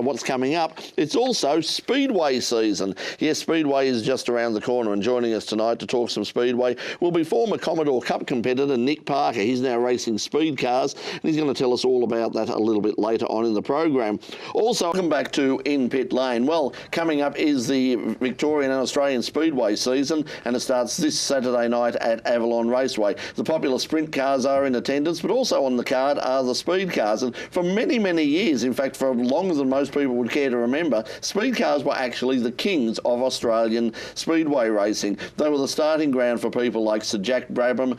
what's coming up, it's also Speedway season. Yes, Speedway is just around the corner, and joining us tonight to talk some Speedway will be former Commodore Cup competitor Nick Parker. He's now racing Speedcars, and he's going to tell us all about that a little bit later on in the program. Also, welcome back to In Pit Lane. Well, coming up is the Victorian and Australian Speedway season, and it starts this Saturday night at Avalon Raceway. The popular sprint cars are in attendance, but also on the card are the speed cars. And for many, many years, in fact, for longer than most people would care to remember, speed cars were actually the kings of Australian speedway racing. They were the starting ground for people like Sir Jack Brabham,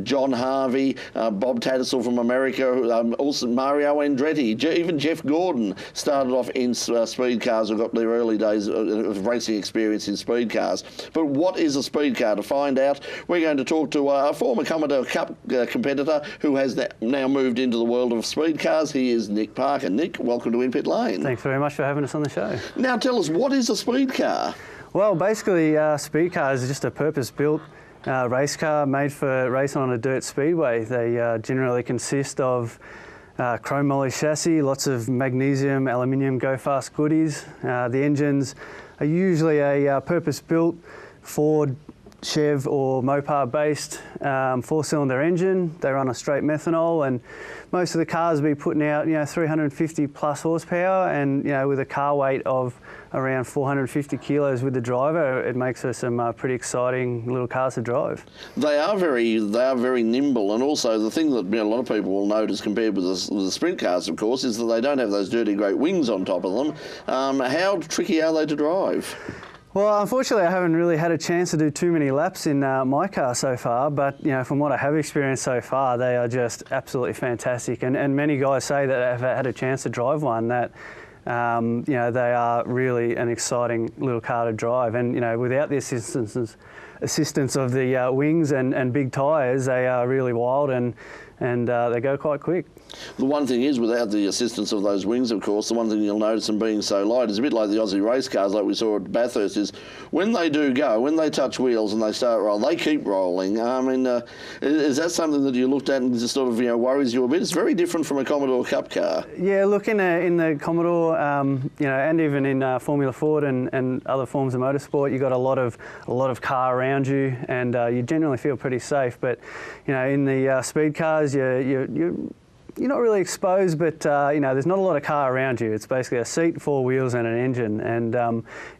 John Harvey, Bob Tattersall from America, also Mario Andretti, even Jeff Gordon started off in speed cars and got their early days of racing experience in speed cars. But what is a speed car? To find out, we're going to talk to a former Commodore Cup competitor who has now moved into the world of speed cars. He is Nick Parker. Nick, welcome to In Pit Lane. Thanks very much for having us on the show. Now tell us, what is a speed car? Well, basically, speed cars are just a purpose-built race car made for racing on a dirt speedway. They generally consist of chrome moly chassis, lots of magnesium, aluminium go-fast goodies. The engines are usually a purpose-built Ford, Chev or Mopar-based four-cylinder engine. They run on straight methanol, and most of the cars will be putting out 350 plus horsepower, and with a car weight of around 450 kilos with the driver, it makes for some pretty exciting little cars to drive. They are very nimble, and also the thing that a lot of people will notice compared with the sprint cars, of course, is that they don't have those dirty great wings on top of them. How tricky are they to drive? Well, unfortunately, I haven't really had a chance to do too many laps in my car so far, but from what I have experienced so far, they are just absolutely fantastic. And many guys say that have had a chance to drive one, that they are really an exciting little car to drive. And without the assistance of the wings and big tyres, they are really wild and they go quite quick. The one thing is, without the assistance of those wings, of course, the one thing you'll notice them being so light is a bit like the Aussie race cars like we saw at Bathurst, is when they do go, when they touch wheels and they start rolling, they keep rolling. Is that something that you looked at and just sort of worries you a bit? It's very different from a Commodore Cup car. Yeah, look, in the Commodore, and even in Formula Ford and other forms of motorsport, you've got a lot of car around you, and you generally feel pretty safe. But in the speed cars, you're not really exposed, but there's not a lot of car around you. It's basically a seat, four wheels, and an engine. And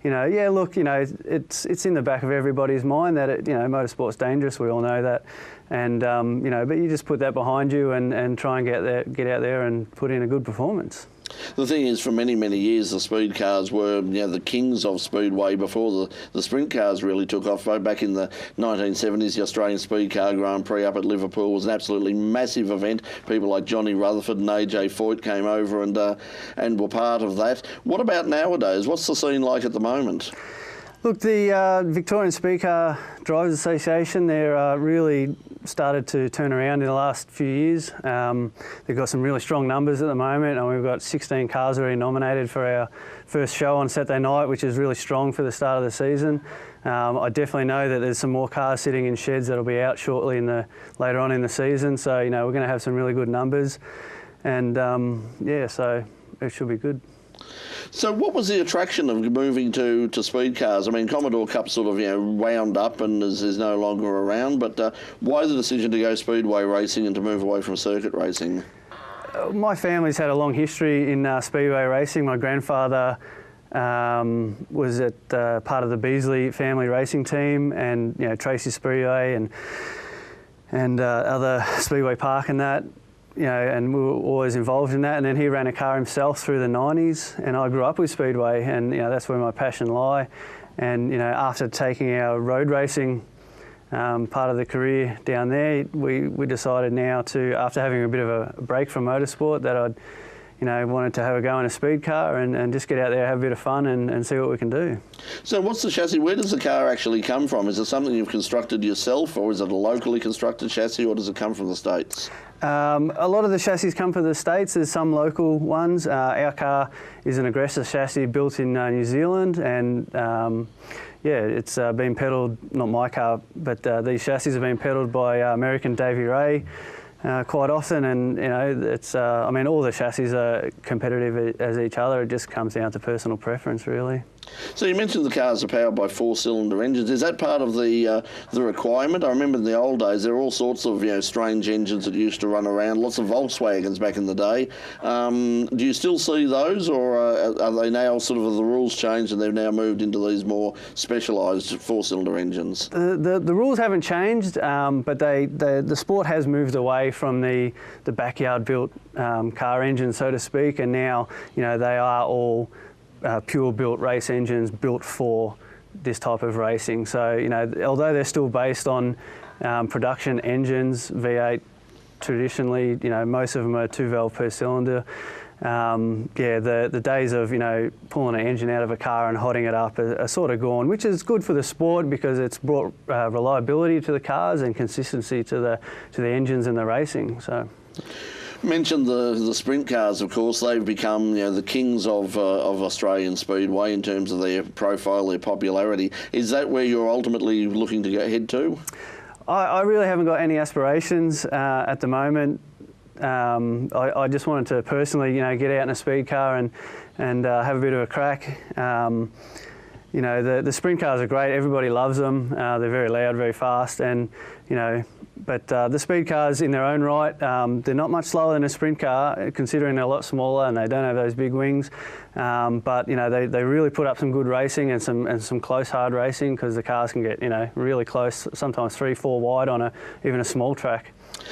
it's in the back of everybody's mind that motorsport's dangerous. We all know that. And but you just put that behind you and try and get out there and put in a good performance. The thing is, for many, many years, the speed cars were the kings of speedway before the sprint cars really took off. Back in the 1970s, the Australian Speed Car Grand Prix up at Liverpool was an absolutely massive event. People like Johnny Rutherford and AJ Foyt came over and were part of that. What about nowadays? What's the scene like at the moment? Look, the Victorian Speed Car Drivers Association, they're really started to turn around in the last few years. They've got some really strong numbers at the moment, and we've got 16 cars already nominated for our first show on Saturday night, which is really strong for the start of the season. I definitely know that there's some more cars sitting in sheds that'll be out shortly later on in the season, so we're going to have some really good numbers, and so it should be good. So what was the attraction of moving to speed cars? I mean, Commodore Cup sort of wound up and is no longer around, but why the decision to go speedway racing and to move away from circuit racing? My family's had a long history in speedway racing. My grandfather was at part of the Beasley family racing team, and Tracy Speedway and other Speedway Park and that. And we were always involved in that. And then he ran a car himself through the 90s, and I grew up with Speedway, and that's where my passion lie. And after taking our road racing part of the career down there, we decided now to, after having a bit of a break from motorsport, that I'd wanted to have a go in a speed car and just get out there, have a bit of fun and see what we can do. So what's the chassis? Where does the car actually come from? Is it something you've constructed yourself, or is it a locally constructed chassis, or does it come from the States? A lot of the chassis come from the States. There's some local ones. Our car is an Aggressor chassis built in New Zealand, and it's been pedalled, not my car, but these chassis have been pedalled by American Davey Ray. quite often, and it's I mean, all the chassis are competitive as each other. It just comes down to personal preference, really. So you mentioned the cars are powered by 4-cylinder engines. Is that part of the requirement? I remember in the old days there were all sorts of strange engines that used to run around. Lots of Volkswagens back in the day. Do you still see those, or are they now sort of the rules changed and they've now moved into these more specialised 4-cylinder engines? The rules haven't changed, but the sport has moved away from the backyard built car engine, so to speak, and now they are all pure built race engines built for this type of racing. So although they're still based on production engines, V8 traditionally, most of them are 2-valve per cylinder. The days of pulling an engine out of a car and hotting it up are sort of gone, which is good for the sport because it's brought reliability to the cars and consistency to the engines and the racing. So. Mentioned the sprint cars, of course. They've become the kings of Australian speedway in terms of their profile, their popularity. Is that where you're ultimately looking to head to? I really haven't got any aspirations at the moment. I just wanted to personally get out in a speed car and have a bit of a crack. The sprint cars are great. Everybody loves them. They're very loud, very fast, and but the speed cars in their own right, they're not much slower than a sprint car, considering they're a lot smaller and they don't have those big wings. But they really put up some good racing and some close, hard racing, because the cars can get really close, sometimes 3-4 wide on even a small track.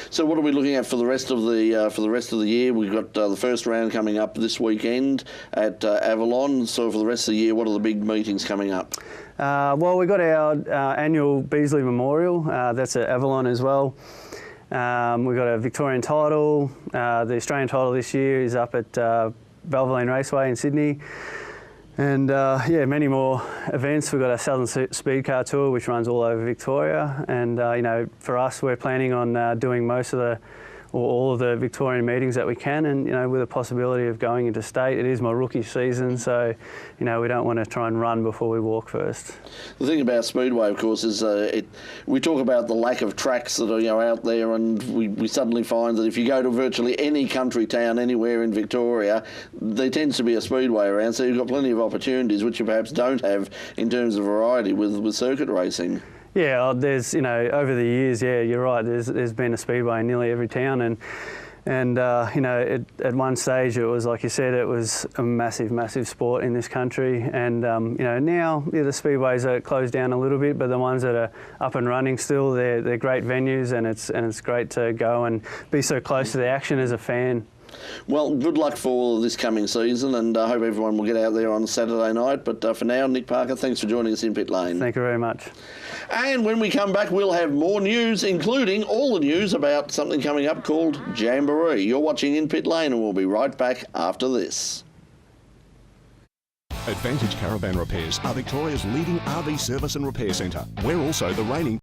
So what are we looking at for the rest of the year? We've got the first round coming up this weekend at Avalon. So for the rest of the year, what are the big meetings coming up? Well, we've got our annual Beasley Memorial. That's at Avalon as well. We've got a Victorian title. The Australian title this year is up at Avalon Raceway in Sydney. And many more events. We've got a Southern Speedcar Tour, which runs all over Victoria. And for us, we're planning on doing most of all of the Victorian meetings that we can, and with a possibility of going into state. It is my rookie season, so we don't want to try and run before we walk first. The thing about speedway, of course, is we talk about the lack of tracks that are out there, and we suddenly find that if you go to virtually any country town anywhere in Victoria, there tends to be a speedway around, so you've got plenty of opportunities which you perhaps don't have in terms of variety with circuit racing. Yeah, there's over the years, you're right. There's been a speedway in nearly every town, and at one stage it was, like you said, it was a massive sport in this country. And now the speedways are closed down a little bit, but the ones that are up and running still, they're great venues, and it's great to go and be so close to the action as a fan. Well, good luck for this coming season, and I hope everyone will get out there on Saturday night. But for now, Nick Parker, thanks for joining us in Pit Lane. Thank you very much. And when we come back, we'll have more news, including all the news about something coming up called Jamboree. You're watching In Pit Lane, and we'll be right back after this. Advantage Caravan Repairs are Victoria's leading RV service and repair centre. We're also the reigning